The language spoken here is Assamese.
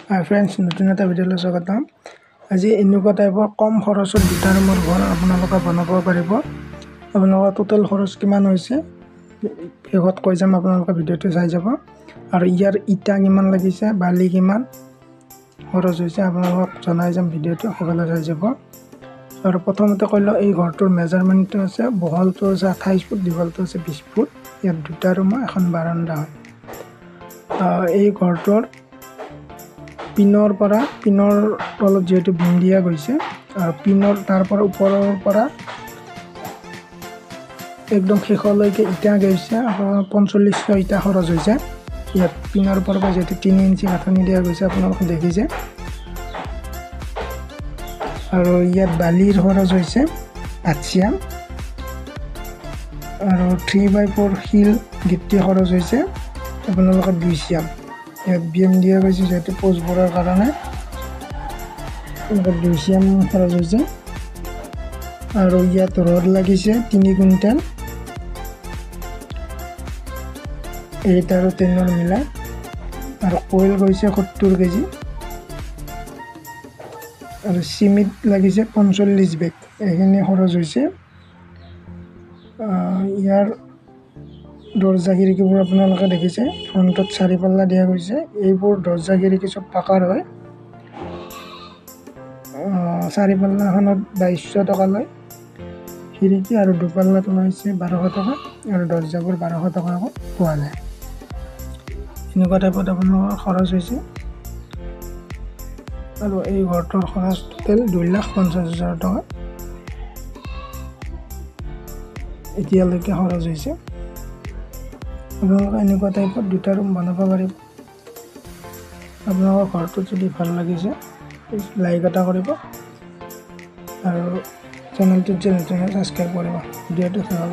হাই ফ্ৰেণ্ডছ, নতুন এটা ভিডিঅ'লৈ স্বাগতম। আজি এনেকুৱা টাইপৰ কম খৰচত দুটা ৰুমৰ ঘৰ আপোনালোকে বনাব পাৰিব। আপোনালোকৰ টোটেল খৰচ কিমান হৈছে শেষত কৈ যাম, আপোনালোকে ভিডিঅ'টো চাই যাব। আৰু ইয়াৰ ইটা কিমান লাগিছে, বালি কিমান খৰচ হৈছে আপোনালোকক জনাই যাম, ভিডিঅ'টো শেষলৈ চাই যাব। আৰু প্ৰথমতে কৈ লওঁ, এই ঘৰটোৰ মেজাৰমেণ্টটো আছে, বহলটো আছে 28 ফুট, দীঘলটো আছে 20 ফুট। ইয়াত দুটা ৰুম, এখন বাৰাণ্ডা হয়। এই ঘৰটোৰ পিনৰ তলত যেহেতু বিম দিয়া গৈছে, পিনৰ তাৰ পৰা ওপৰৰ পৰা একদম শেষলৈকে ইটা গৈছে, 4500 ইটা খৰচ হৈছে। ইয়াত পিনৰ পৰা যেহেতু 3 ইঞ্চি গাঁথনি দিয়া গৈছে, আপোনালোকে দেখিছে। আৰু ইয়াত বালিৰ খৰচ হৈছে 800 আৰু 3x4 শিল গিটি খৰচ হৈছে আপোনালোকৰ 200। ইয়াত বিম দিয়া গৈছে যেহেতু পোষ্টবোৰৰ কাৰণে, 200 খৰচ হৈছে। আৰু ইয়াত ৰড লাগিছে 3 কুইণ্টেল, 8 আৰু 10 মিলাই। আৰু কইল গৈছে 70 কেজি। আৰু চিমেণ্ট লাগিছে 45 বেগ, এইখিনি খৰচ হৈছে। ইয়াৰ দৰ্জা খিৰিকীবোৰ আপোনালোকে দেখিছে, ফ্ৰণ্টত 4 পাল্লা দিয়া গৈছে। এইবোৰ দৰ্জা খিৰিকী চব পাকাৰ হয়। 4 পাল্লাখনত 2200 টকা লয় খিৰিকী, আৰু 2 পাল্লাটো লৈছে 1200 টকা, আৰু দৰ্জাবোৰ 1200 টকাকৈ পোৱা যায়। এনেকুৱা টাইপত আপোনালোকৰ খৰচ হৈছে। আৰু এই ঘৰটোৰ খৰচ টোটেল 2,50,000 টকা এতিয়ালৈকে খৰচ হৈছে। আপোনালোকে এনেকুৱা টাইপত দুটা ৰুম বনাব পাৰিব। আপোনালোকৰ ঘৰটো যদি ভাল লাগিছে লাইক এটা কৰিব, আৰু চেনেলটোত যে নতুন ছাবস্ক্ৰাইব কৰিব। ভিডিঅ'টো চাব।